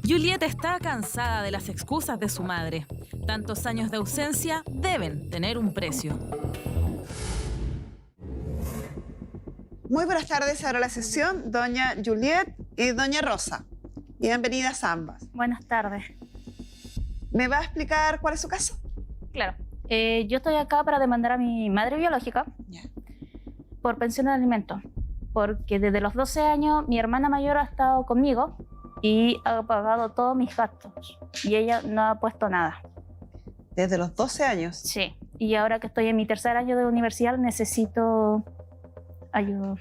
Juliette está cansada de las excusas de su madre. Tantos años de ausencia deben tener un precio. Muy buenas tardes, ahora la sesión, doña Juliette y doña Rosa. Bienvenidas ambas. Buenas tardes. ¿Me va a explicar cuál es su caso? Claro. Yo estoy acá para demandar a mi madre biológica por pensión de alimentos. Porque desde los 12 años mi hermana mayor ha estado conmigo y ha pagado todos mis gastos. Y ella no ha puesto nada. Desde los 12 años. Sí. Y ahora que estoy en mi tercer año de universidad necesito ayuda.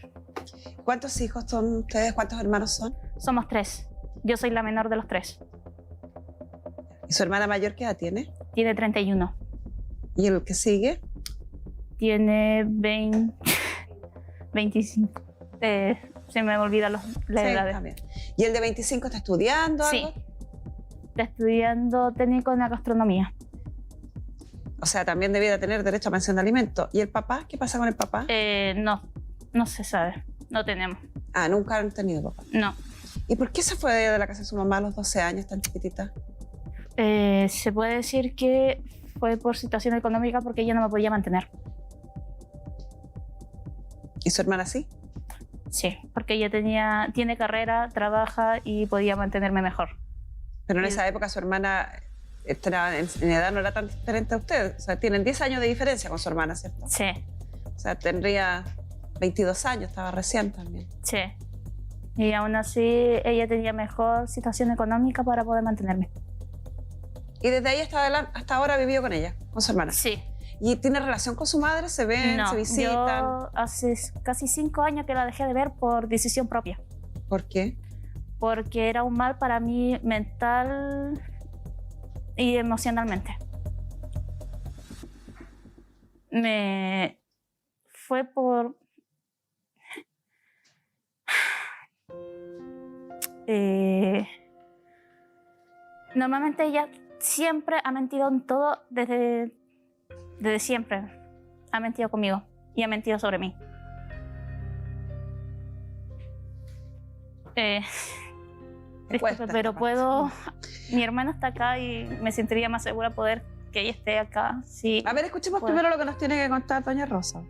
¿Cuántos hijos son ustedes? ¿Cuántos hermanos son? Somos 3. Yo soy la menor de los 3. ¿Y su hermana mayor qué edad tiene? Tiene 31. ¿Y el que sigue? Tiene 25. Se me olvidan las edades. También. ¿Y el de 25 está estudiando Sí. algo? Está estudiando técnico en la gastronomía. O sea, también debiera tener derecho a pensión de alimentos. ¿Y el papá? ¿Qué pasa con el papá? No se sabe. No tenemos. Ah, nunca han tenido papá. No. ¿Y por qué se fue de la casa de su mamá a los 12 años, tan chiquitita? Se puede decir que fue por situación económica porque ella no me podía mantener. ¿Y su hermana sí? Sí, porque ella tiene carrera, trabaja y podía mantenerme mejor. Pero en esa época su hermana en edad no era tan diferente a usted. O sea, tienen 10 años de diferencia con su hermana, ¿cierto? Sí. O sea, tendría 22 años, estaba recién también. Sí. Y aún así ella tenía mejor situación económica para poder mantenerme. ¿Y desde ahí hasta ahora ha vivido con ella, con su hermana? Sí. ¿Y tiene relación con su madre? ¿Se ven, No, se visitan? yo hace casi 5 años que la dejé de ver por decisión propia. ¿Por qué? Porque era un mal para mí mental y emocionalmente. Fue por... Normalmente ella siempre ha mentido en todo desde siempre. Ha mentido conmigo y ha mentido sobre mí. Pero puedo... Mi hermana está acá y me sentiría más segura poder que ella esté acá. Sí, a ver, escuchemos primero lo que nos tiene que contar doña Rosa.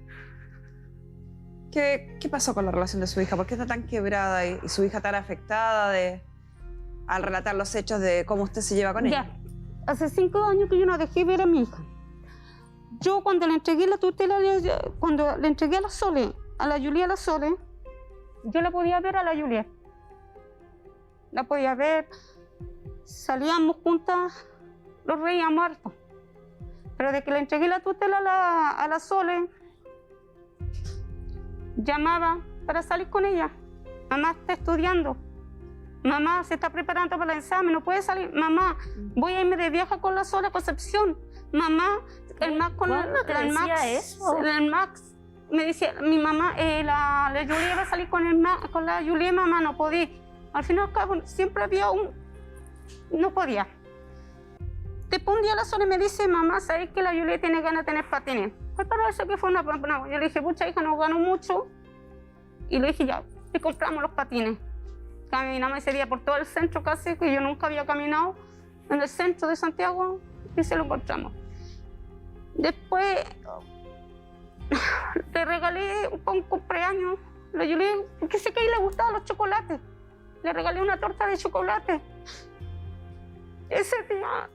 ¿Qué pasó con la relación de su hija? ¿Por qué está tan quebrada y su hija tan afectada al relatar los hechos de cómo usted se lleva con ella? Ya, hace 5 años que yo no dejé ver a mi hija. Yo cuando le entregué la tutela, cuando le entregué a la Sole, a la Julia la Sole, yo la podía ver a la Julia. La podía ver, salíamos juntas, los reíamos harto. Pero de que le entregué la tutela a la Sole, llamaba para salir con ella. Mamá está estudiando. Mamá se está preparando para el examen, no puede salir. Mamá, voy a irme de viaje con la Sola Concepción. Mamá, el Max con el Max. El Max me decía, mi mamá, la Julia iba a salir con la Julia, mamá no podía. Al final siempre había no podía. Después un día la Sola me dice, mamá, ¿sabes que la Julia tiene ganas de tener patines? Pues para eso que fue una... Yo le dije, pucha hija, no gano mucho. Y le dije, ya, y compramos los patines. Caminamos ese día por todo el centro casi, que yo nunca había caminado en el centro de Santiago, y se lo encontramos. Después le regalé un cumpleaños, porque sé que a ella le gustaban los chocolates. Le regalé una torta de chocolate. Ese día,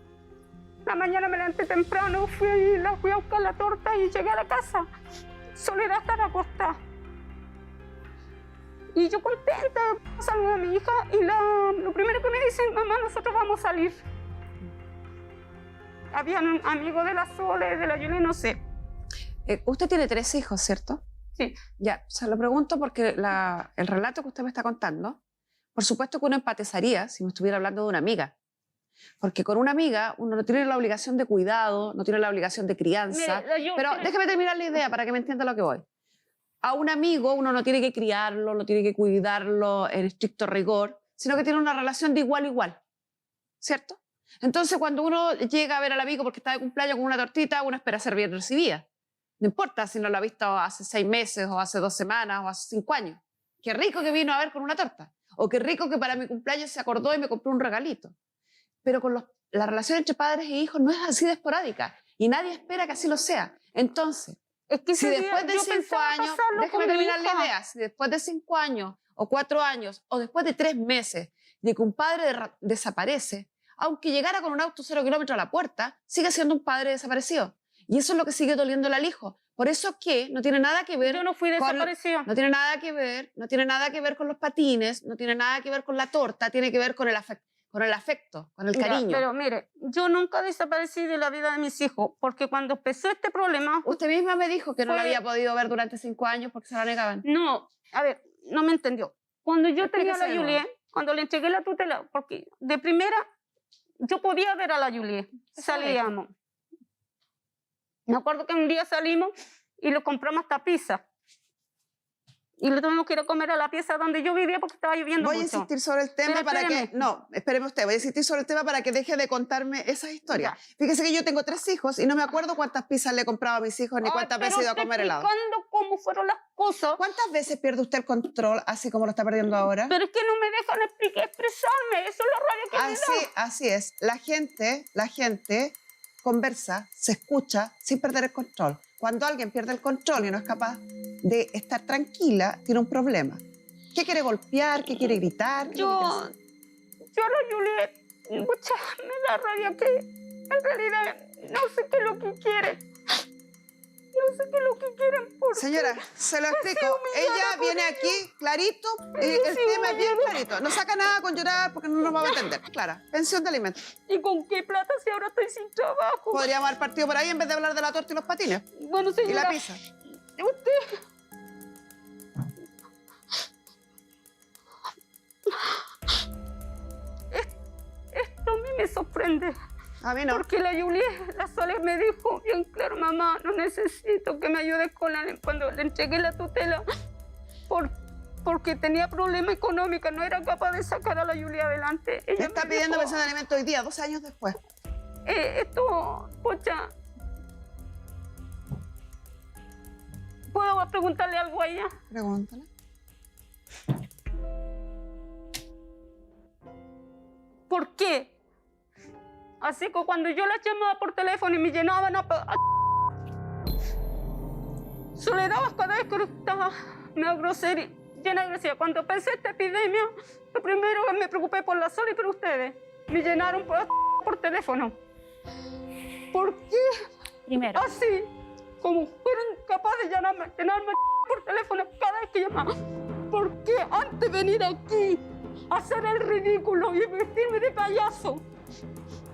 la mañana me levanté temprano, fui a buscar la torta y llegué a la casa. Soledad estaba acostada. Y yo contenta, saludo a mi hija y lo primero que me dicen, mamá, nosotros vamos a salir. Habían amigos de la Sole, de la Julia, no sé. Usted tiene 3 hijos, ¿cierto? Sí. Ya, se lo pregunto porque el relato que usted me está contando, por supuesto que uno empatizaría si me estuviera hablando de una amiga. Porque con una amiga uno no tiene la obligación de cuidado, no tiene la obligación de crianza. Pero déjeme terminar la idea para que me entienda lo que voy. A un amigo uno no tiene que criarlo, no tiene que cuidarlo en estricto rigor, sino que tiene una relación de igual a igual, ¿cierto? Entonces cuando uno llega a ver al amigo porque está de cumpleaños con una tortita, uno espera ser bien recibida. No importa si no lo ha visto hace 6 meses o hace 2 semanas o hace 5 años. Qué rico que vino a ver con una torta. O qué rico que para mi cumpleaños se acordó y me compró un regalito. Pero con la relación entre padres e hijos no es así de esporádica. Y nadie espera que así lo sea. Entonces, Es que si ese día después de yo 5 pensaba años, casarlo déjame con mi terminar la hija. idea, si después de 5 años o 4 años o después de 3 meses de que un padre desaparece, aunque llegara con un auto 0 kilómetros a la puerta, sigue siendo un padre desaparecido. Y eso es lo que sigue doliéndole al hijo. Por eso que no tiene nada que ver Yo no fui con- desaparecida. no tiene nada que ver, no tiene nada que ver con los patines, no tiene nada que ver con la torta, tiene que ver con el afecto, con el Ya, cariño. pero mire, yo nunca desaparecí de la vida de mis hijos, porque cuando empezó este problema, Usted misma me dijo que no lo Fue- había podido ver durante 5 años porque se la negaban. no, a ver, no me entendió. Cuando yo tenía a la Explíquese de nuevo. Juliet, cuando le entregué la tutela, porque de primera yo podía ver a la Juliet, salíamos. Me acuerdo que un día salimos y le compramos hasta pizza. Y le tuvimos que ir a comer a la pieza donde yo vivía porque estaba lloviendo Voy a mucho. insistir sobre el tema Pero para que... espéreme. No, espéreme usted. Voy a insistir sobre el tema para que deje de contarme esas historias. Ya. Fíjese que yo tengo 3 hijos y no me acuerdo cuántas pizzas le he comprado a mis hijos ni Ay, cuántas pero veces he ido a estoy comer helado. explicando cómo fueron las cosas. ¿Cuántas veces pierde usted el control así como lo está perdiendo ahora? Pero es que no me dejan expresarme. Eso es lo rabia que me da. Así es. La gente conversa, se escucha sin perder el control. Cuando alguien pierde el control y no es capaz de estar tranquila, tiene un problema. ¿Qué quiere golpear? ¿Qué quiere gritar? ¿Qué es lo que Yo a la Juliet, pucha, me da rabia que en realidad no sé qué es lo que quieren. No sé qué es lo que quieren. Porque Señora, se lo explico. Ella viene aquí clarito y el tema es bien clarito. No saca nada con llorar porque no nos va a entender. Clara, pensión de alimentos. ¿Y con qué plata si ahora estoy sin trabajo? Podríamos haber partido por ahí en vez de hablar de la torta y los patines. Bueno, Y señora, la pizza. usted... Esto a mí me sorprende. A mí no. Porque la Juliet, la Sole me dijo bien claro, mamá, no necesito que me ayudes cuando le entregué la tutela, porque tenía problemas económicos, no era capaz de sacar a la Juliet adelante. Te Ella está me pidiendo dijo, pensión de alimentos hoy día, 12 años después. esto, pocha, ¿puedo preguntarle algo a ella? Pregúntale. ¿Por qué? Así que cuando yo la llamaba por teléfono y me llenaban soledad cada vez que estaba me grosería, llena de grosería. Cuando empecé esta epidemia, lo primero que me preocupé por la Sole, pero ustedes me llenaron por teléfono. ¿Por qué Primero, así? Como fueron capaces de llenarme por teléfono cada vez que llamaba. ¿Por qué antes de venir aquí a hacer el ridículo y vestirme de payaso?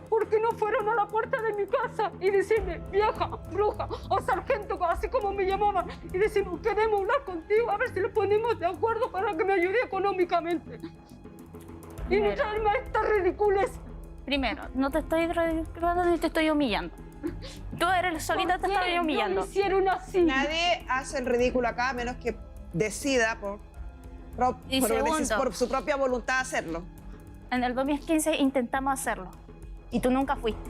¿Por qué no fueron a la puerta de mi casa y decirme, vieja, bruja o sargento, así como me llamaban, y decirme, queremos hablar contigo, a ver si nos ponemos de acuerdo para que me ayude económicamente? Y Primero. no traerme a esta ridiculez. primero, no te estoy ridiculando ni te estoy humillando. Tú eres solita, te ¿Por qué estoy no humillando. me hicieron así? Nadie hace el ridículo acá a menos que decida Y segundo. por su propia voluntad hacerlo. En el 2015 intentamos hacerlo y tú nunca fuiste.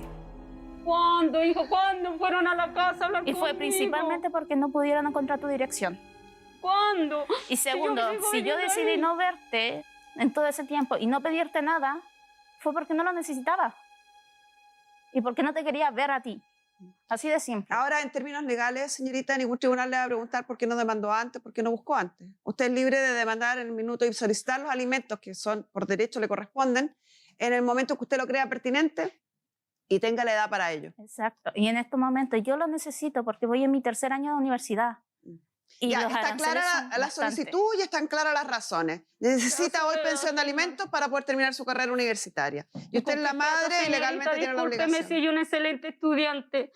¿Cuándo, hijo? ¿Cuándo fueron a la casa a hablar Y fue conmigo? principalmente porque no pudieron encontrar tu dirección. ¿Cuándo? Y segundo, sigo si yo viviendo decidí ahí. no verte en todo ese tiempo y no pedirte nada, fue porque no lo necesitaba. Y porque no te quería ver a ti. Así de simple. Ahora, en términos legales, señorita, ningún tribunal le va a preguntar por qué no demandó antes, por qué no buscó antes. Usted es libre de demandar en el minuto y solicitar los alimentos que son por derecho le corresponden en el momento que usted lo crea pertinente y tenga la edad para ello. Exacto. Y en estos momentos yo lo necesito porque voy en mi 3er año de universidad. Y Ya, los está aranceles clara son la bastantes. solicitud y están claras las razones. Necesita hoy Gracias, pensión de señor. alimentos para poder terminar su carrera universitaria. Y usted es la madre y legalmente tiene la Discúlpeme obligación. si soy un excelente estudiante.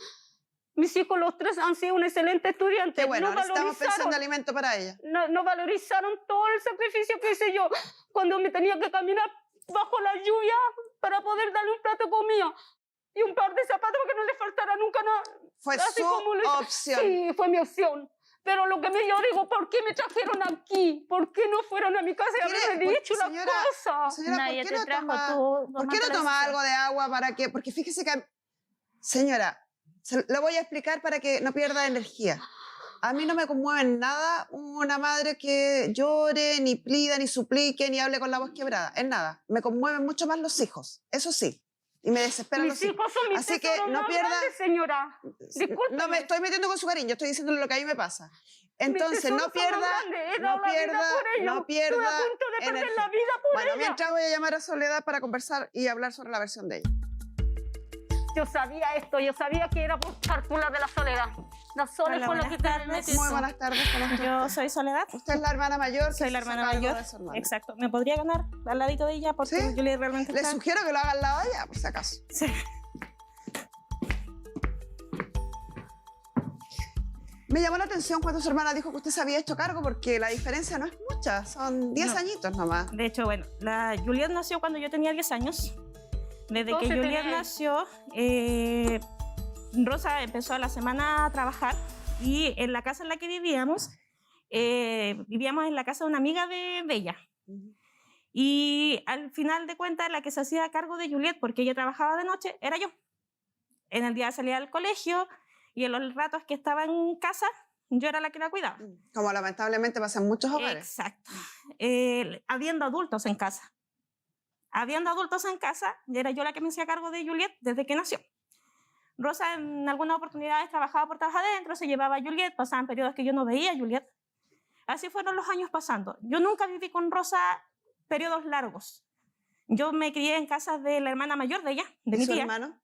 Mis hijos, los 3, han sido un excelente estudiante. Qué bueno, no necesitamos pensión de valorizaron, alimentos para ella. no valorizaron todo el sacrificio que hice yo cuando me tenía que caminar bajo la lluvia para poder darle un plato de comida y un par de zapatos para que no le faltara nunca nada. Fue Así su como le- opción. Sí, fue mi opción. Pero lo que yo digo, ¿por qué me trajeron aquí? ¿Por qué no fueron a mi casa y Mire, haberme pues, dicho las señora, cosas? Señora, Nadie ¿por qué te no trajo, toma, tú ¿por qué no tomaste la toma decisión. algo de agua para que? Porque fíjese que, señora, lo voy a explicar para que no pierda energía. A mí no me conmueve en nada una madre que llore, ni pida, ni suplique, ni hable con la voz quebrada. En nada. Me conmueven mucho más los hijos, eso sí. Y me desesperan Mis los hijos. hijos son mis Así que tesoros no más pierda... grandes, señora. Discúlpeme. No me estoy metiendo con su cariño, estoy diciéndole lo que a mí me pasa. Entonces, Mis no tesoros son más pierda, grandes. He no dado la vida pierda, por ellos. no pierda Estuve a punto de perder energía. la vida por Bueno, ella. mientras voy a llamar a Soledad para conversar y hablar sobre la versión de ella. Yo sabía esto, yo sabía que era por cálculo de la Soledad. La Soledad Hola, fue lo buenas que tardes. Muy buenas tardes. ¿Cómo está Yo usted? soy Soledad. Usted es la hermana mayor. que Soy la se hizo hermana cargo mayor. de su hermana. Exacto. ¿Me podría ganar al ladito de ella? Porque ¿Sí? Juliet realmente Le está... sugiero que lo haga al lado de ella, por si acaso. Sí. Me llamó la atención cuando su hermana dijo que usted se había hecho cargo, porque la diferencia no es mucha, son 10 No. añitos nomás. De hecho, bueno, la Juliet nació cuando yo tenía 10 años. Desde que Entonces Juliet tenía- nació, Rosa empezó a la semana a trabajar y en la casa en la que vivíamos en la casa de una amiga de ella. Y al final de cuentas, la que se hacía cargo de Juliet, porque ella trabajaba de noche, era yo. En el día salía al colegio y en los ratos que estaba en casa, yo era la que la cuidaba. Como lamentablemente pasa en muchos hogares. Exacto. Habiendo adultos en casa. Habiendo adultos en casa, era yo la que me hacía cargo de Juliet desde que nació. Rosa en algunas oportunidades trabajaba puertas adentro, se llevaba a Juliet, pasaban periodos que yo no veía a Juliet. Así fueron los años pasando. Yo nunca viví con Rosa periodos largos. Yo me crié en casa de la hermana mayor de ella, de ¿Y mi su tía. hermano?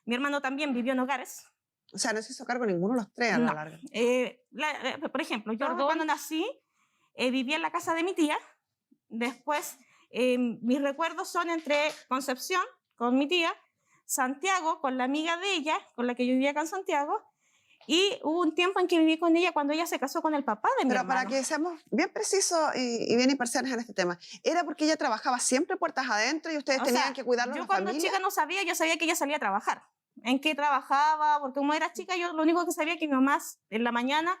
Mi hermano también vivió en hogares. O sea, no se hizo cargo ninguno de los tres a la No. larga. Por ejemplo, yo Perdón. cuando nací vivía en la casa de mi tía. Después, mis recuerdos son entre Concepción, con mi tía, Santiago, con la amiga de ella, con la que yo vivía acá en Santiago, y hubo un tiempo en que viví con ella cuando ella se casó con el papá de mi Pero hermano. para que seamos bien precisos y bien imparciales en este tema, ¿era porque ella trabajaba siempre puertas adentro y ustedes O tenían sea, que cuidarlo yo la cuando familia? chica no sabía, yo sabía que ella salía a trabajar. ¿En qué trabajaba? Porque como era chica, yo lo único que sabía es que mi mamá en la mañana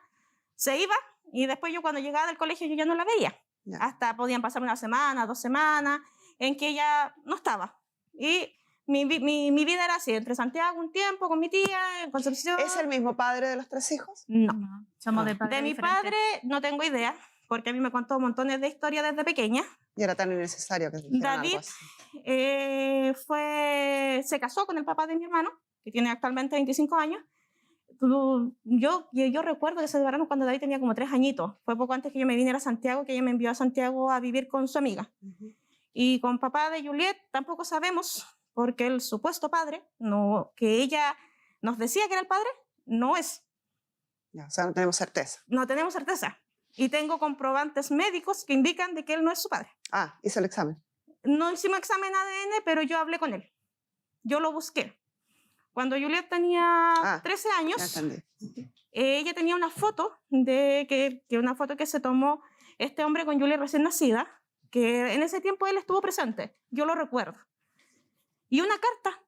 se iba y después yo cuando llegaba del colegio yo ya no la veía. Ya. Hasta podían pasar una semana, 2 semanas, en que ella no estaba. Y mi vida era así, entre Santiago un tiempo con mi tía, en Concepción. ¿Es el mismo padre de los 3 hijos? No. Somos de padres De mi diferentes. padre no tengo idea, porque a mí me contó montones de historias desde pequeña. Y era tan innecesario que dijeran algo David así. se casó con el papá de mi hermano, que tiene actualmente 25 años. Yo recuerdo que se separaron cuando David tenía como 3 añitos. Fue poco antes que yo me viniera a Santiago, que ella me envió a Santiago a vivir con su amiga. Ujú. Y con papá de Juliet tampoco sabemos, porque el supuesto padre, no, que ella nos decía que era el padre, no es. Ya, o sea, no tenemos certeza. No tenemos certeza. Y tengo comprobantes médicos que indican de que él no es su padre. Ah, hizo el examen. No hicimos examen ADN, pero yo hablé con él. Yo lo busqué. Cuando Juliet tenía 13 Ya años, entendí. ella tenía una foto una foto que se tomó este hombre con Juliet recién nacida, que en ese tiempo él estuvo presente. Yo lo recuerdo. Y una carta,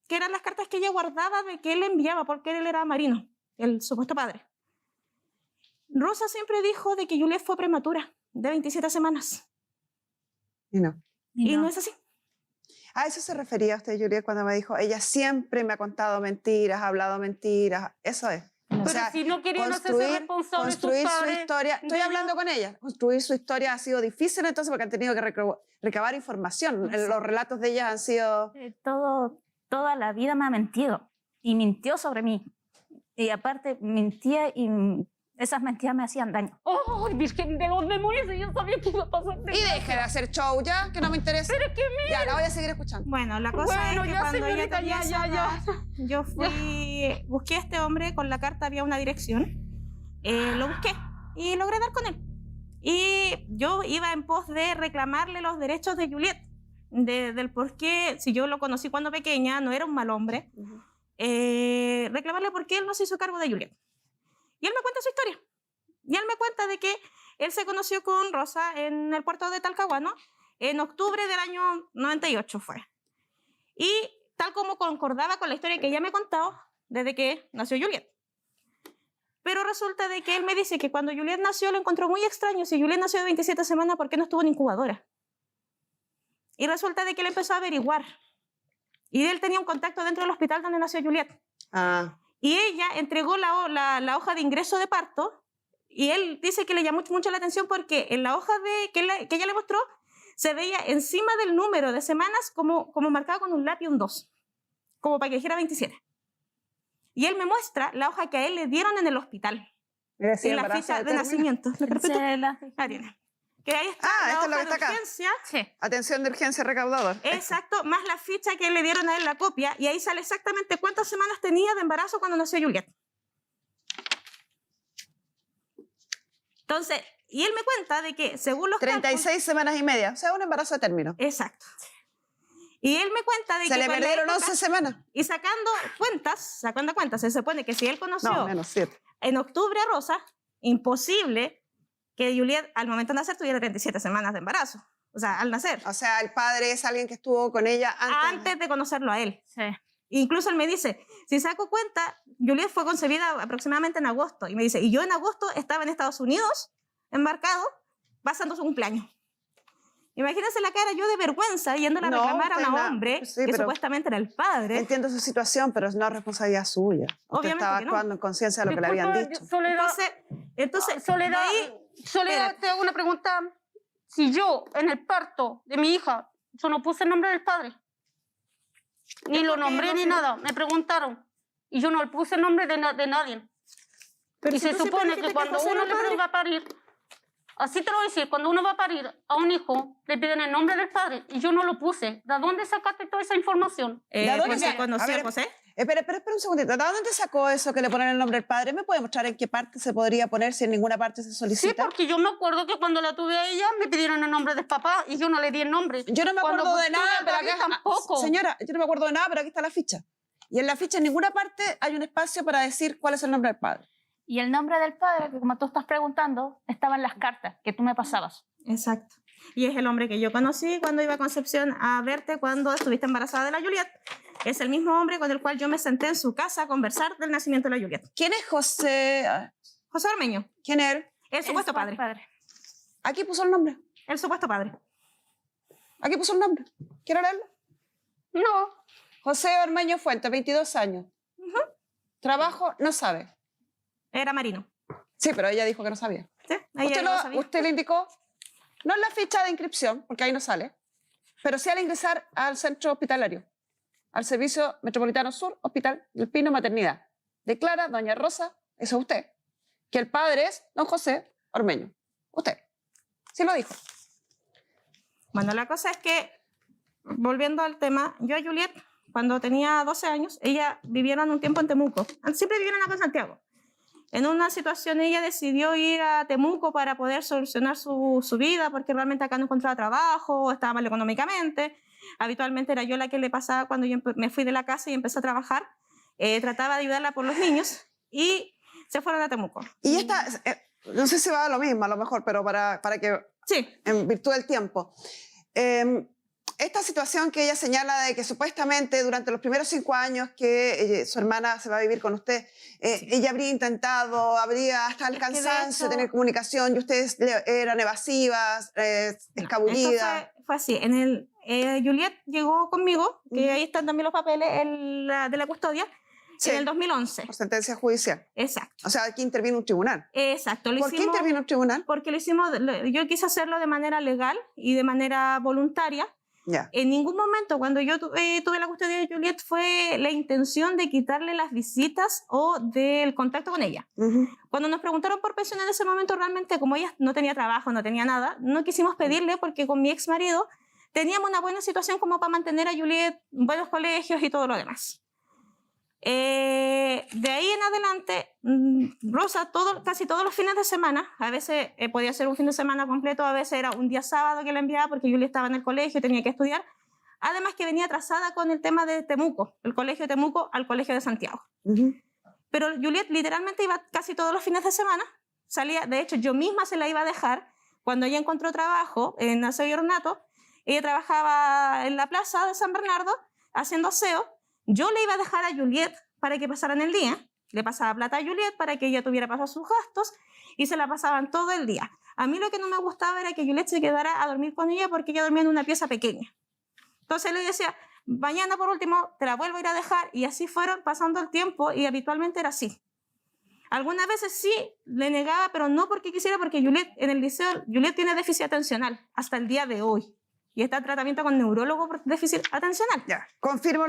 que eran las cartas que ella guardaba de que él enviaba, porque él era marino, el supuesto padre. Rosa siempre dijo de que Juliet fue prematura, de 27 semanas. Y no. Y no es así. A eso se refería usted, Juliet, cuando me dijo, ella siempre me ha contado mentiras, ha hablado mentiras. Eso es. Pero O sea, si no querían hacerse construir, responsables de sus construir su padres, historia. Estoy de hablando con ella. Construir su historia ha sido difícil entonces porque han tenido que recabar información. Los relatos de ella han sido... Toda la vida me ha mentido y mintió sobre mí. Y aparte mentía y esas mentiras me hacían daño. ¡Oh, Virgen de los demonios! Yo sabía que iba a pasar. Y deje de hacer show ya, que no me interesa. Pero es que Ya, la voy a seguir escuchando. Bueno, la cosa Bueno, es que ya, cuando ella señorita, tenía ya, esa ya. edad, yo busqué a este hombre, con la carta había una dirección, lo busqué y logré dar con él. Y yo iba en pos de reclamarle los derechos de Juliet, del por qué, si yo lo conocí cuando pequeña, no era un mal hombre, reclamarle por qué él no se hizo cargo de Juliet. Y él me cuenta su historia. Y él me cuenta de que él se conoció con Rosa en el puerto de Talcahuano en octubre del año 98 fue. Y tal como concordaba con la historia que ella me contó desde que nació Juliet. Pero resulta de que él me dice que cuando Juliet nació lo encontró muy extraño. Si Juliet nació de 27 semanas, ¿por qué no estuvo en incubadora? Y resulta de que él empezó a averiguar. Y él tenía un contacto dentro del hospital donde nació Juliet. Ah, Y ella entregó la hoja de ingreso de parto Y él dice que le llamó mucho la atención porque en la hoja que ella le mostró se veía encima del número de semanas como marcado con un lápiz un 2, como para que dijera 27. Y él me muestra la hoja que a él le dieron en el hospital. Y la ficha de nacimiento. Tiene. Que ahí está la esto es lo hoja que de está acá. urgencia. Sí. Atención de urgencia recaudador. Exacto, más la ficha que le dieron a él la copia. Y ahí sale exactamente cuántas semanas tenía de embarazo cuando nació Juliet. Entonces, y él me cuenta de que según los 36 semanas y media. O sea, un embarazo de término. Exacto. Y él me cuenta de Se que le con la perdieron época- 11 semanas. Y sacando cuentas, se supone que si él conoció No, menos 7. en octubre a Rosa, imposible que Juliet al momento de nacer tuviera 37 semanas de embarazo. O sea, al nacer. O sea, el padre es alguien que estuvo con ella Antes de conocerlo a él. Sí. Incluso él me dice, si saco cuenta, Juliet fue concebida aproximadamente en agosto. Y me dice, y yo en agosto estaba en Estados Unidos, embarcado, pasando su cumpleaños. Imagínense la cara yo de vergüenza yéndole a No, reclamar a usted un la- hombre sí, que pero- supuestamente era el padre. Entiendo su situación, pero no es responsabilidad suya. Usted Obviamente estaba que no. actuando en conciencia de lo que le habían Disculpa, dicho. Soledad, Entonces, Soledad, de ahí, Soledad, espérate. te hago una pregunta. Si yo, en el parto de mi hija, yo no puse el nombre del padre, ni Es lo porque nombré no ni se- nada, me preguntaron, y yo no le puse el nombre de nadie. Pero Y si se tú siempre supone dijiste que cuando José era uno el le padre. va a parir, así te lo voy a decir, cuando uno va a parir a un hijo, le piden el nombre del padre, y yo no lo puse. ¿De dónde sacaste toda esa información? ¿De dónde pues se- se conoció a ver, a José. Espera un segundito. ¿De dónde te sacó eso que le ponen el nombre del padre? ¿Me puede mostrar en qué parte se podría poner si en ninguna parte se Sí, solicita? porque yo me acuerdo que cuando la tuve a ella, me pidieron el nombre de papá, y yo no le di el nombre. Yo no me Cuando acuerdo de tuve nada, a pero Gaby acá... tampoco. Señora, yo no me acuerdo de nada, pero aquí está la ficha. Y en la ficha en ninguna parte hay un espacio para decir cuál es el nombre del padre. Y el nombre del padre, que como tú estás preguntando, estaba en las cartas que tú me pasabas. Exacto. Y es el hombre que yo conocí cuando iba a Concepción a verte cuando estuviste embarazada de la Juliet. Es el mismo hombre con el cual yo me senté en su casa a conversar del nacimiento de la Juliet. ¿Quién es José? José Armeño, ¿Quién es él? el supuesto padre. Aquí puso el nombre. El supuesto padre. Aquí puso el nombre. ¿Quiero leerlo? No, José Ormeño Fuente, 22 años. Trabajo, no sabe. Era marino. Sí, pero ella dijo que no sabía. ¿Sí? Ahí Usted, él lo sabía. usted le indicó, no en la ficha de inscripción, porque ahí no sale, pero sí al ingresar al centro hospitalario, al Servicio Metropolitano Sur, Hospital del Pino Maternidad. Declara doña Rosa, eso es usted, que el padre es don José Ormeño. Usted. Sí lo dijo. Bueno, la cosa es que, volviendo al tema, yo a Juliet, cuando tenía 12 años, ella vivieron un tiempo en Temuco. Siempre vivieron acá en Santiago. En una situación ella decidió ir a Temuco para poder solucionar su vida, porque realmente acá no encontraba trabajo, estaba mal económicamente. Habitualmente era yo la que le pasaba cuando yo me fui de la casa y empecé a trabajar. Trataba de ayudarla por los niños y se fueron a Temuco. Y esta, no sé si va a lo mismo, a lo mejor, pero para que, Sí, en virtud del tiempo. Esta situación que ella señala de que supuestamente durante los primeros 5 años que su hermana se va a vivir con usted, ella habría intentado, habría hasta el Es que de cansancio hecho- tener comunicación y ustedes eran evasivas, escabullidas. esto fue así. Juliet llegó conmigo, que ahí están también los papeles de la custodia, Sí, en el 2011. por sentencia judicial. Exacto. O sea, aquí intervino un tribunal. Exacto. ¿Por qué intervino un tribunal? Porque yo quise hacerlo de manera legal y de manera voluntaria. Ya. En ningún momento, cuando yo tuve la custodia de Juliet, fue la intención de quitarle las visitas o del contacto con ella. Ujú. Cuando nos preguntaron por pensión en ese momento, realmente, como ella no tenía trabajo, no tenía nada, no quisimos pedirle porque con mi ex marido teníamos una buena situación como para mantener a Juliet en buenos colegios y todo lo demás. De ahí en adelante, Rosa casi todos los fines de semana, a veces podía ser un fin de semana completo, a veces era un día sábado que la enviaba porque Juliet estaba en el colegio y tenía que estudiar. Además que venía atrasada con el tema de Temuco, el colegio de Temuco al colegio de Santiago. Ujú. Pero Juliet literalmente iba casi todos los fines de semana, salía, de hecho yo misma se la iba a dejar cuando ella encontró trabajo en aseo y ornato. Ella trabajaba en la plaza de San Bernardo haciendo aseo. Yo le iba a dejar a Juliet para que pasaran el día, le pasaba plata a Juliet para que ella tuviera para sus gastos y se la pasaban todo el día. A mí lo que no me gustaba era que Juliet se quedara a dormir con ella porque ella dormía en una pieza pequeña. Entonces le decía, mañana por último te la vuelvo a ir a dejar, y así fueron pasando el tiempo y habitualmente era así. Algunas veces sí le negaba, pero no porque quisiera, porque Juliet, en el liceo, Juliet tiene déficit atencional hasta el día de hoy. Y está en tratamiento con neurólogo por déficit atencional. Ya, confirmo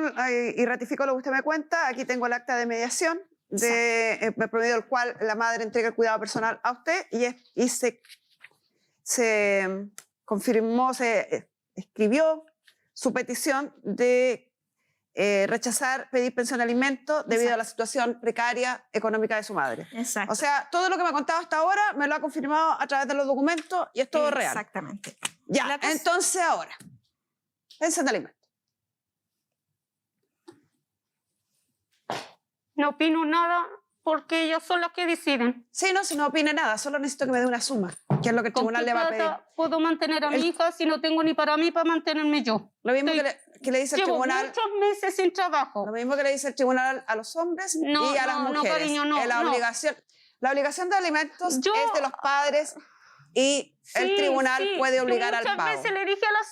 y ratifico lo que usted me cuenta. Aquí tengo el acta de mediación, por medio del cual la madre entrega el cuidado personal a usted y se confirmó, se escribió su petición de rechazar pedir pensión de alimentos debido a la situación precaria económica de su madre. Exacto. O sea, todo lo que me ha contado hasta ahora me lo ha confirmado a través de los documentos y es todo real. Exactamente. Ya, La cosa- entonces ahora, pensión de alimentos. No opino nada porque ellos son los que deciden. Sí, no, si no opine nada, solo necesito que me dé una suma, que es lo que el ¿Con tribunal qué le va a pedir. plata puedo mantener a mi El- hija si no tengo ni para mí para mantenerme yo? Lo mismo Estoy- que le dice el Llevo tribunal. muchos meses sin trabajo. Lo mismo que le dice el tribunal a los hombres No, y a las no, no, mujeres. cariño, no, La no. obligación de alimentos Yo- es de los padres y el Sí, tribunal sí. puede Yo obligar al pago. Muchas veces le dije a la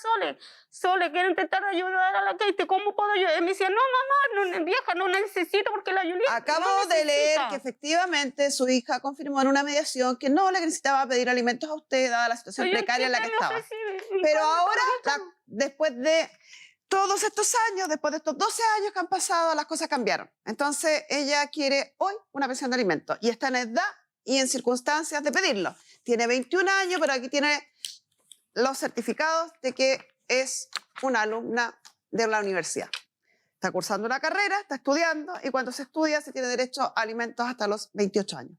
Sole, quiero intentar ayudar a la Katie, ¿cómo puedo ayudar? Y me decía, no, mamá, no, vieja, no necesito porque la Julieta Acabo no de leer necesita. que efectivamente su hija confirmó en una mediación que no le necesitaba pedir alimentos a usted dada la situación Soy precaria en la que chica, estaba. no sé si- Pero ¿cuándo ahora, para qué? después de todos estos años, después de estos 12 años que han pasado, las cosas cambiaron. Entonces, ella quiere hoy una pensión de alimentos y está en edad y en circunstancias de pedirlo. Tiene 21 años, pero aquí tiene los certificados de que es una alumna de la universidad. Está cursando una carrera, está estudiando y cuando se estudia se tiene derecho a alimentos hasta los 28 años.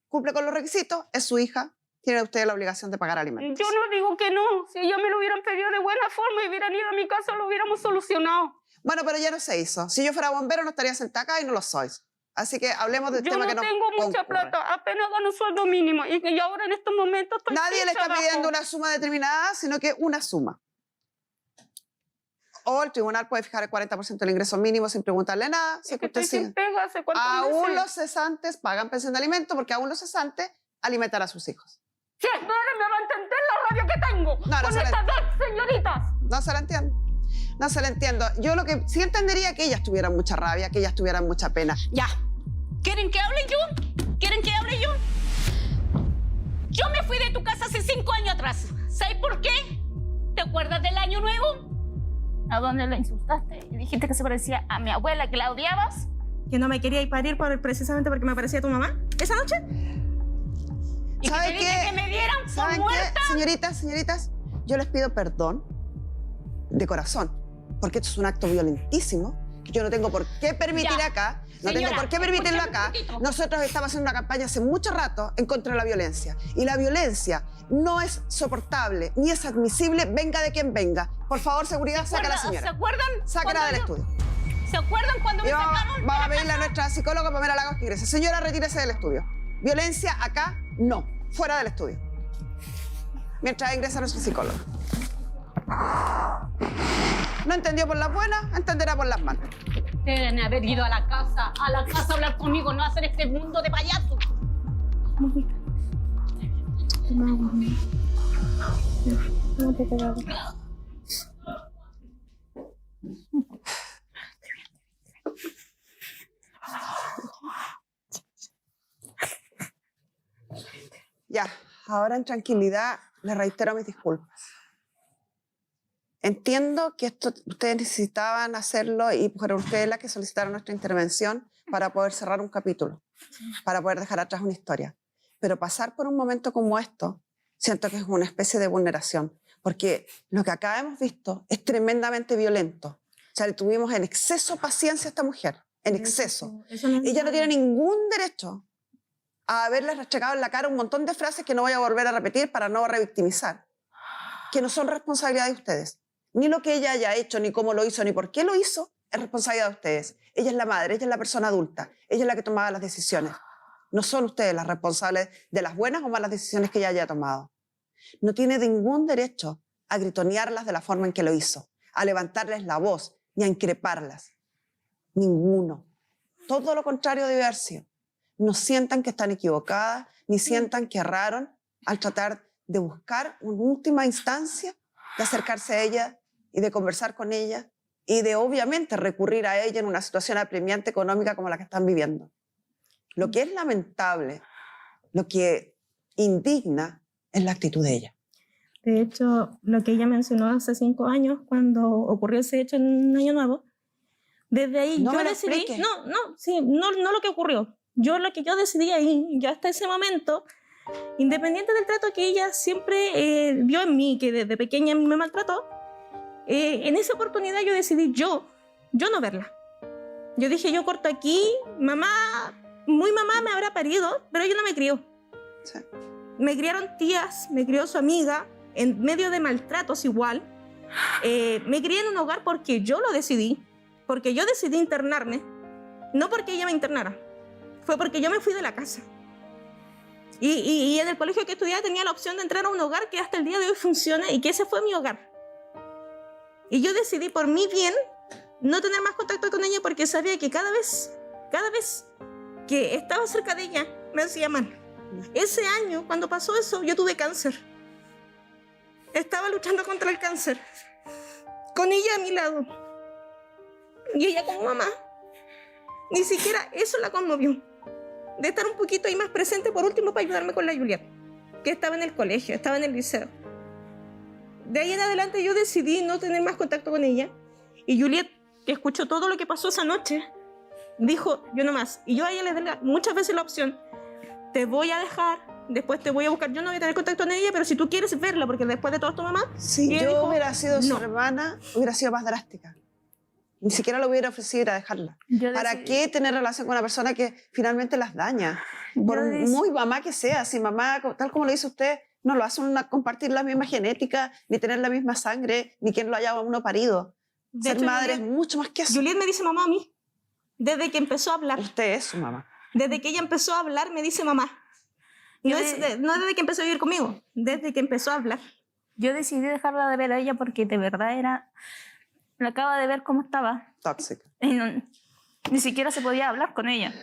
Cumple con los requisitos, es su hija, tiene usted la obligación de pagar alimentos. Yo no digo que no. Si ellos me lo hubieran pedido de buena forma y hubieran ido a mi casa, lo hubiéramos solucionado. Bueno, pero ya no se hizo. Si yo fuera bombero no estaría sentada acá y no lo sois. Así que hablemos del Yo tema no que nos tengo mucha concurre. plata, apenas gano sueldo mínimo. Y ahora en estos momentos estoy Nadie sin le está trabajo. pidiendo una suma determinada, sino que una suma. O el tribunal puede fijar el 40% del ingreso mínimo sin preguntarle nada. Si Es que usted estoy sin sigue. pega hace cuántos Aún meses. los cesantes pagan pensión de alimento porque aún los cesantes alimentan a sus hijos. Si es madre, me va a entender la rabia que tengo No con se le- estas dos señoritas. No se la entiendo. No se la entiendo. Yo lo que sí entendería que ellas tuvieran mucha rabia, que ellas tuvieran mucha pena. Ya. ¿Quieren que hable yo? ¿Quieren que hable yo? Yo me fui de tu casa hace 5 años atrás. ¿Sabes por qué? ¿Te acuerdas del año nuevo? ¿A dónde la insultaste? Y dijiste que se parecía a mi abuela, que la odiabas. Que no me quería ir parir precisamente porque me parecía tu mamá esa noche. Y que ¿Sabe te dije qué? que me dieran por ¿Saben qué? muerta. Señoritas, yo les pido perdón de corazón, porque esto es un acto violentísimo que yo no tengo por qué permitir Ya. acá, no Señora, tengo por qué permitirlo escúchame un acá. poquito. Nosotros estamos haciendo una campaña hace mucho rato en contra de la violencia y la violencia no es soportable ni es admisible, venga de quien venga. Por favor, seguridad, saca a la ¿Se señora. acuerdan? Sácala cuando del yo- estudio. ¿Se acuerdan cuando me Y sacaron? de vamos la a pedirle a casa? nuestra psicóloga Pamela Lagos que ingrese. Señora, retírese del estudio. Violencia acá, no. Fuera del estudio. Mientras ingresa nuestra psicóloga. No entendió por las buenas, entenderá por las malas. Deben haber ido a la casa a hablar conmigo, no a hacer este mundo de payaso. Ya, ahora en tranquilidad le reitero mis disculpas. Entiendo que esto ustedes necesitaban hacerlo y fueron ustedes las que solicitaron nuestra intervención para poder cerrar un capítulo, para poder dejar atrás una historia. Pero pasar por un momento como esto, siento que es una especie de vulneración, porque lo que acá hemos visto es tremendamente violento. O sea, le tuvimos en exceso paciencia a esta mujer, en exceso. Eso no es Ella no nada. tiene ningún derecho a haberle restregado en la cara un montón de frases que no voy a volver a repetir para no revictimizar, que no son responsabilidad de ustedes. Ni lo que ella haya hecho, ni cómo lo hizo, ni por qué lo hizo, es responsabilidad de ustedes. Ella es la madre, ella es la persona adulta, ella es la que tomaba las decisiones. No son ustedes las responsables de las buenas o malas decisiones que ella haya tomado. No tiene ningún derecho a gritonearlas de la forma en que lo hizo, a levantarles la voz, ni a increparlas. Ninguno. Todo lo contrario debe haber sido. No sientan que están equivocadas, ni sientan que erraron al tratar de buscar una última instancia, de acercarse a ella y de conversar con ella y de obviamente recurrir a ella en una situación apremiante económica como la que están viviendo. Lo que es lamentable, lo que indigna, es la actitud de ella. De hecho, lo que ella mencionó hace 5 años, cuando ocurrió ese hecho en Año Nuevo, desde ahí No yo me lo decidí, expliques. no lo que ocurrió. Lo que yo decidí ahí, ya hasta ese momento, independiente del trato que ella siempre vio en mí, que desde pequeña a mí me maltrató, en esa oportunidad yo decidí yo no verla. Yo dije, yo corto aquí, mamá me habrá parido, pero ella no me crió. Sí. Me criaron tías, me crió su amiga, en medio de maltratos igual. Me crié en un hogar porque yo lo decidí, porque yo decidí internarme, no porque ella me internara, fue porque yo me fui de la casa. Y en el colegio que estudiaba tenía la opción de entrar a un hogar que hasta el día de hoy funciona y que ese fue mi hogar. Y yo decidí por mi bien no tener más contacto con ella porque sabía que cada vez que estaba cerca de ella me hacía mal. Ese año, cuando pasó eso, yo tuve cáncer. Estaba luchando contra el cáncer, con ella a mi lado. Y ella como mamá, ni siquiera eso la conmovió. De estar un poquito ahí más presente, por último, para ayudarme con la Juliet, que estaba en el colegio, estaba en el liceo. De ahí en adelante yo decidí no tener más contacto con ella. Y Juliet, que escuchó todo lo que pasó esa noche, dijo, yo no más. Y yo a ella le di muchas veces la opción, te voy a dejar, después te voy a buscar, yo no voy a tener contacto con ella, pero si tú quieres verla, porque después de todo es tu mamá. Si y ella yo dijo, hubiera sido su no. hermana, hubiera sido más drástica. Ni siquiera lo hubiera ofrecido ir a dejarla. Yo ¿Para decidí- qué tener relación con una persona que finalmente las daña? Por Yo decidí- muy mamá que sea, si mamá, tal como lo dice usted, no lo hace compartir la misma genética, ni tener la misma sangre, ni quien lo haya uno parido. De Ser hecho, madre es mucho más que eso. Juliet me dice mamá a mí, desde que empezó a hablar. Usted es su mamá. Desde que ella empezó a hablar me dice mamá. No desde que empezó a vivir conmigo, desde que empezó a hablar. Yo decidí dejarla de ver a ella porque de verdad la acaba de ver cómo estaba. Tóxica. Y ni siquiera se podía hablar con ella.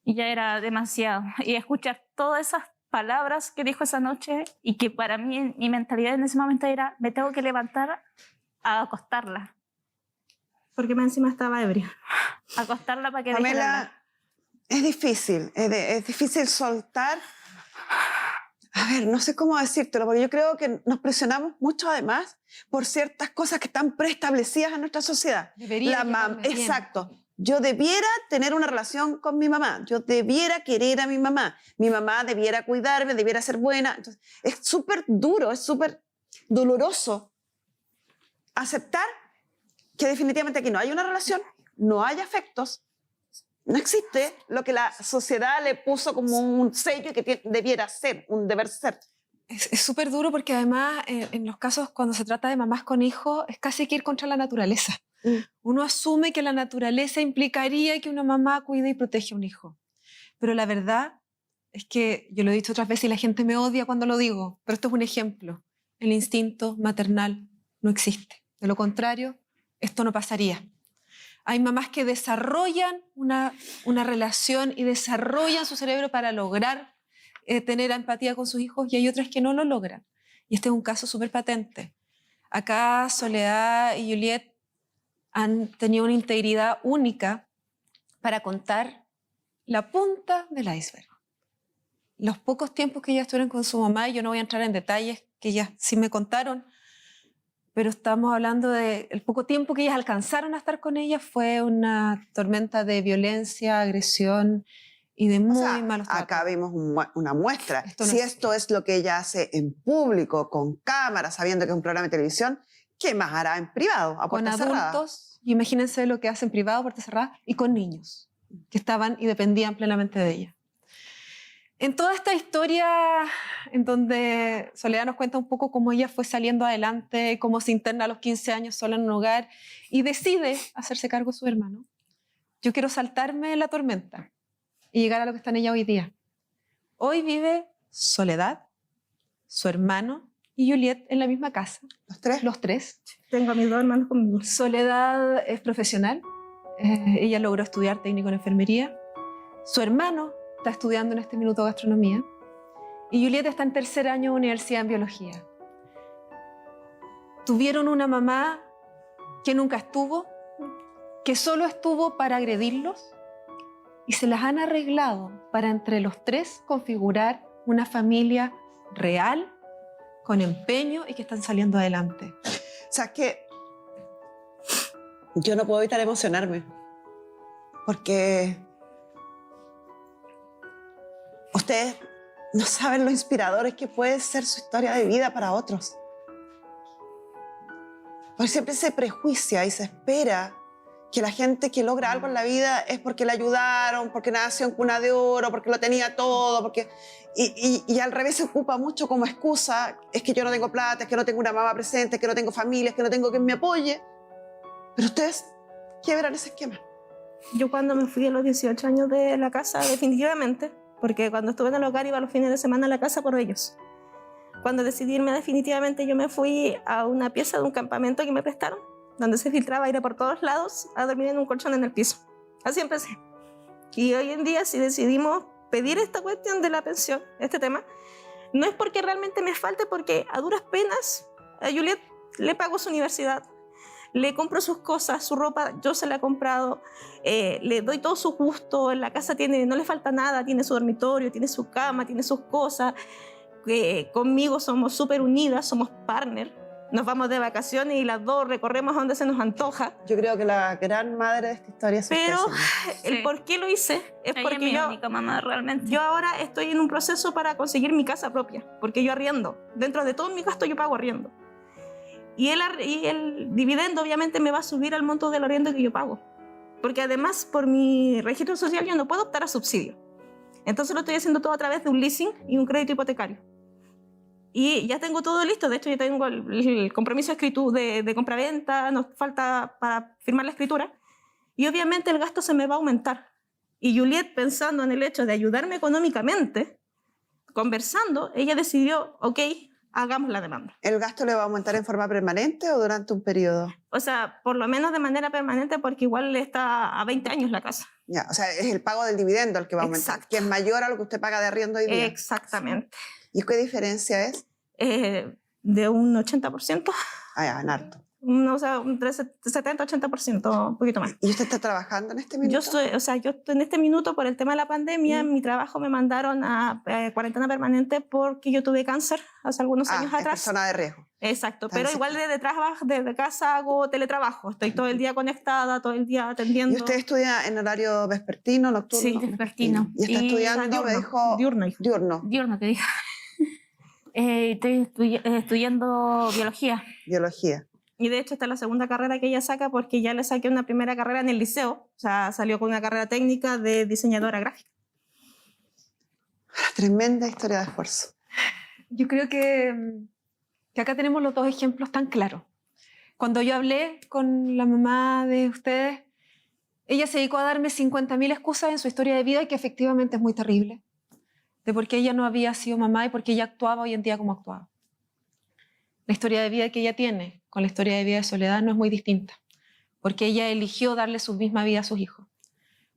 Y ya era demasiado. Y escuchar todas esas palabras que dijo esa noche y que para mí, mi mentalidad en ese momento era, me tengo que levantar a acostarla. Porque más encima estaba ebria. Acostarla para que deje de hablar. Pamela, es difícil. Es difícil soltar. A ver, no sé cómo decírtelo, porque yo creo que nos presionamos mucho además por ciertas cosas que están preestablecidas en nuestra sociedad. Debería llevarme bien. Exacto. Yo debiera tener una relación con mi mamá. Yo debiera querer a mi mamá. Mi mamá debiera cuidarme, debiera ser buena. Entonces, es súper duro, es súper doloroso aceptar que definitivamente aquí no hay una relación, no hay afectos, no existe lo que la sociedad le puso como un sello que debiera ser, un deber ser. Es súper duro porque además en los casos cuando se trata de mamás con hijos es casi que ir contra la naturaleza. Uno asume que la naturaleza implicaría que una mamá cuide y protege a un hijo. Pero la verdad es que, yo lo he dicho otras veces y la gente me odia cuando lo digo, pero esto es un ejemplo. El instinto maternal no existe. De lo contrario, esto no pasaría. Hay mamás que desarrollan una relación y desarrollan su cerebro para lograr tener empatía con sus hijos y hay otras que no lo logran. Y este es un caso súper patente. Acá Soledad y Juliet han tenido una integridad única para contar la punta del iceberg. Los pocos tiempos que ellas estuvieron con su mamá, y yo no voy a entrar en detalles que ellas sí me contaron, pero estamos hablando del poco tiempo que ellas alcanzaron a estar con ella, fue una tormenta de violencia, agresión y de muy malos tratos. Acá vimos una muestra. Esto no Si es- esto es lo que ella hace en público, con cámara, sabiendo que es un programa de televisión, ¿qué más hará en privado, a Con puerta cerrada? adultos, y imagínense lo que hace en privado, puerta cerrada, y con niños que estaban y dependían plenamente de ella. En toda esta historia, en donde Soledad nos cuenta un poco cómo ella fue saliendo adelante, cómo se interna a los 15 años sola en un hogar y decide hacerse cargo de su hermano, yo quiero saltarme la tormenta y llegar a lo que está en ella hoy día. Hoy vive Soledad, su hermano y Juliet en la misma casa, Los tres. Tengo a mis 2 hermanos conmigo. Soledad es profesional, ella logró estudiar técnico en enfermería, su hermano está estudiando en este minuto gastronomía y Juliet está en 3er año de universidad en biología. Tuvieron una mamá que nunca estuvo, que solo estuvo para agredirlos y se las han arreglado para entre los tres configurar una familia real, con empeño y que están saliendo adelante. O sea, es que yo no puedo evitar emocionarme, porque ustedes no saben lo inspiradores que puede ser su historia de vida para otros. Porque siempre se prejuicia y se espera que la gente que logra algo en la vida es porque le ayudaron, porque nació en cuna de oro, porque lo tenía todo, porque... Y al revés se ocupa mucho como excusa, es que yo no tengo plata, es que no tengo una mamá presente, es que no tengo familia, es que no tengo quien me apoye. Pero ustedes quiebran ese esquema. Yo cuando me fui a los 18 años de la casa, definitivamente, porque cuando estuve en el hogar iba los fines de semana a la casa por ellos. Cuando decidí irme definitivamente, yo me fui a una pieza de un campamento que me prestaron, donde se filtraba aire por todos lados, a dormir en un colchón en el piso. Así empecé. Y hoy en día, si decidimos pedir esta cuestión de la pensión, este tema, no es porque realmente me falte, porque a duras penas a Juliet le pago su universidad, le compro sus cosas, su ropa, yo se la he comprado, le doy todo su gusto, en la casa no le falta nada, tiene su dormitorio, tiene su cama, tiene sus cosas, conmigo somos súper unidas, somos partners. Nos vamos de vacaciones y las dos recorremos a donde se nos antoja. Yo creo que la gran madre de esta historia es Pero usted, el por qué lo hice es Ella porque es mi única mamá realmente. yo ahora estoy en un proceso para conseguir mi casa propia, porque yo arriendo. Dentro de todo mi gasto yo pago arriendo. Y el dividendo obviamente me va a subir al monto del arriendo que yo pago. Porque además por mi registro social yo no puedo optar a subsidio. Entonces lo estoy haciendo todo a través de un leasing y un crédito hipotecario. Y ya tengo todo listo, de hecho ya tengo el compromiso de compraventa, nos falta para firmar la escritura, y obviamente el gasto se me va a aumentar. Y Juliet, pensando en el hecho de ayudarme económicamente, conversando, ella decidió, ok, hagamos la demanda. ¿El gasto le va a aumentar en forma permanente o durante un periodo? O sea, por lo menos de manera permanente, porque igual está a 20 años la casa. Ya, o sea, es el pago del dividendo el que va a aumentar, Exacto. que es mayor a lo que usted paga de arriendo hoy día. Exactamente. ¿Y qué diferencia es? De un 80%. Ah, ya, en harto. O sea, un 70-80%, un poquito más. ¿Y usted está trabajando en este minuto? Yo estoy en este minuto por el tema de la pandemia, mi trabajo me mandaron a cuarentena permanente porque yo tuve cáncer hace algunos años es atrás. persona de riesgo. Exacto, Está pero bien. igual desde casa hago teletrabajo, estoy todo el día conectada, todo el día atendiendo. ¿Y usted estudia en horario vespertino, nocturno? Sí, vespertino. ¿Y está estudiando, me dijo? Diurno, hijo. Diurno, Diurno, te digo. Estoy estudiando biología. biología. Y de hecho esta es la segunda carrera que ella saca porque ya le saqué una primera carrera en el liceo, o sea, salió con una carrera técnica de diseñadora gráfica. Tremenda historia de esfuerzo. Yo creo que acá tenemos los dos ejemplos tan claros. Cuando yo hablé con la mamá de ustedes, ella se dedicó a darme 50.000 excusas en su historia de vida, y que efectivamente es muy terrible, de por qué ella no había sido mamá y por qué ella actuaba hoy en día como actuaba. La historia de vida que ella tiene con la historia de vida de Soledad no es muy distinta, porque ella eligió darle su misma vida a sus hijos.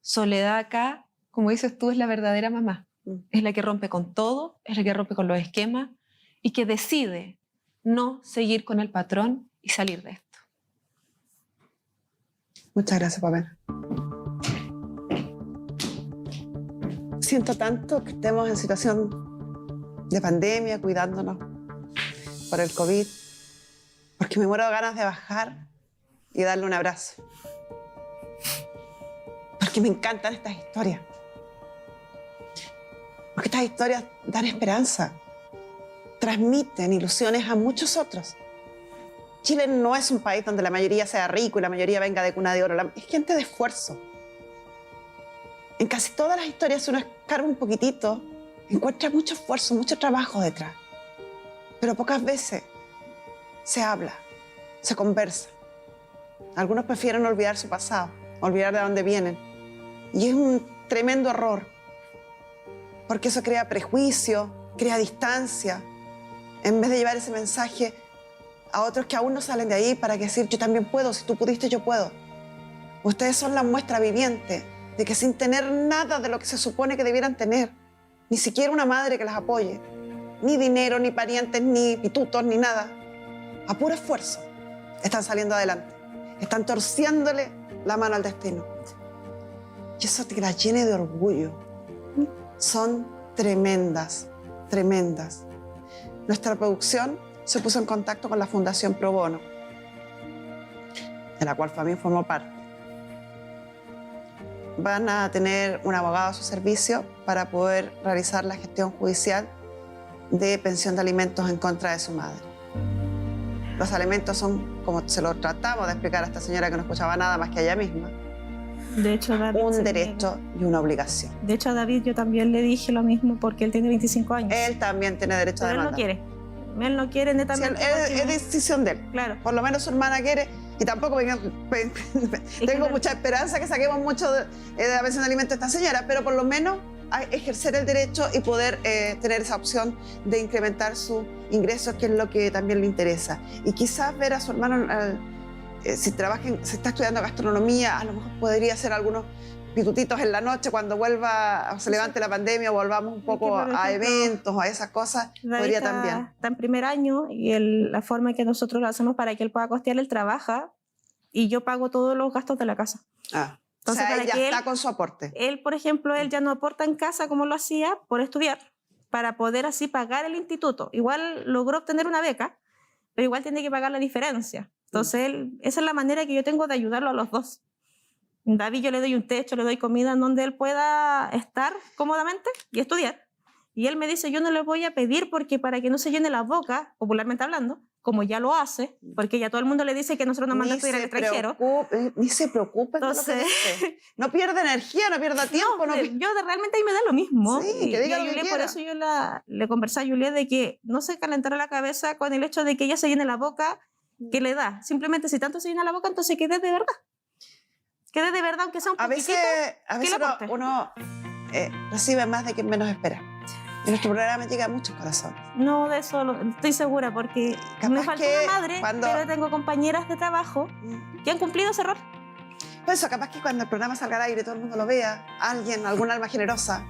Soledad acá, como dices tú, es la verdadera mamá. Es la que rompe con todo, es la que rompe con los esquemas y que decide no seguir con el patrón y salir de esto. Muchas gracias, Pamela. Siento tanto que estemos en situación de pandemia, cuidándonos por el COVID, porque me muero de ganas de bajar y darle un abrazo. Porque me encantan estas historias. Porque estas historias dan esperanza, transmiten ilusiones a muchos otros. Chile no es un país donde la mayoría sea rico y la mayoría venga de cuna de oro. Es gente de esfuerzo. En casi todas las historias, si uno escarba un poquitito, encuentra mucho esfuerzo, mucho trabajo detrás. Pero pocas veces se habla, se conversa. Algunos prefieren olvidar su pasado, olvidar de dónde vienen. Y es un tremendo error, porque eso crea prejuicio, crea distancia, en vez de llevar ese mensaje a otros que aún no salen de ahí para decir, yo también puedo, si tú pudiste, yo puedo. Ustedes son la muestra viviente de que sin tener nada de lo que se supone que debieran tener, ni siquiera una madre que las apoye, ni dinero, ni parientes, ni pitutos, ni nada, a puro esfuerzo, están saliendo adelante. Están torciéndole la mano al destino. que eso te las llene de orgullo. Son tremendas, tremendas. Nuestra producción se puso en contacto con la Fundación Pro Bono, de la cual también formó parte. Van a tener un abogado a su servicio para poder realizar la gestión judicial de pensión de alimentos en contra de su madre. Los alimentos son, como se lo tratamos de explicar a esta señora que no escuchaba nada más que a ella misma, De hecho, David un se derecho y una obligación. niega. De hecho, a David yo también le dije lo mismo porque él tiene 25 años. Él también tiene derecho a Pero él no demandar. quiere. Él no quiere Sí, netamente. es decisión de él. Claro. Por lo menos su hermana quiere, y tampoco tengo mucha esperanza que saquemos mucho de la pensión de alimentos de esta señora, pero por lo menos a ejercer el derecho y poder tener esa opción de incrementar sus ingresos, que es lo que también le interesa. Y quizás ver a su hermano, si se está estudiando gastronomía, a lo mejor podría hacer algunos pitutitos en la noche cuando vuelva, se levante la pandemia o volvamos un poco por a ejemplo, eventos o a esas cosas, David podría está, también. está en primer año y la forma en que nosotros lo hacemos para que él pueda costear, él trabaja y yo pago todos los gastos de la casa. Entonces, Entonces, para él ya que está con su aporte. Él, por ejemplo, él ya no aporta en casa como lo hacía por estudiar, para poder así pagar el instituto. Igual logró obtener una beca, pero igual tiene que pagar la diferencia. Entonces, esa es la manera que yo tengo de ayudarlo a los dos. David, yo le doy un techo, le doy comida en donde él pueda estar cómodamente y estudiar. Y él me dice, yo no le voy a pedir porque para que no se llene la boca, popularmente hablando, como ya lo hace, porque ya todo el mundo le dice que nosotros nos mandamos a estudiar al extranjero. Ni se preocupe de lo que Entonces- dice. No pierda energía, no pierda tiempo. No, realmente ahí me da lo mismo. Sí, que diga y a lo que Juliet, por quiera. eso yo le conversé a Juliet de que no se calentara la cabeza con el hecho de que ella se llene la boca, que le da. Simplemente si tanto se llena la boca, entonces que dé de verdad. Que dé de verdad, aunque sea un A poquitito. veces le aporte? uno recibe más de quien menos espera. En nuestro programa llega a muchos corazones. No, de eso estoy segura, porque Capaz me faltó que una madre, cuando- pero tengo compañeras de trabajo que han cumplido ese rol. Por eso, capaz que cuando el programa salga al aire, todo el mundo lo vea, alguien, algún alma generosa,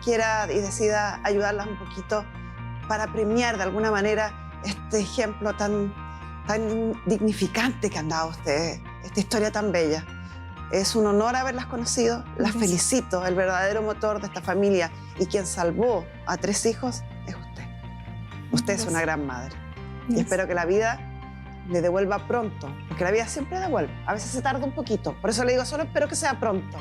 quiera y decida ayudarlas un poquito para premiar de alguna manera este ejemplo tan dignificante que han dado ustedes, esta historia tan bella. Es un honor haberlas conocido, las Gracias. felicito. El verdadero motor de esta familia y quien salvó a 3 hijos es usted. Usted es una gran madre. Y Gracias. espero que la vida le devuelva pronto, porque la vida siempre devuelve. A veces se tarda un poquito. Por eso le digo, solo espero que sea pronto,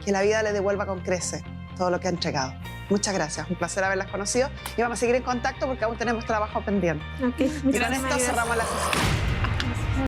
que la vida le devuelva con creces todo lo que ha entregado. Muchas gracias, un placer haberlas conocido y vamos a seguir en contacto porque aún tenemos trabajo pendiente. Ok, Y con muchísimas esto gracias. cerramos la sesión.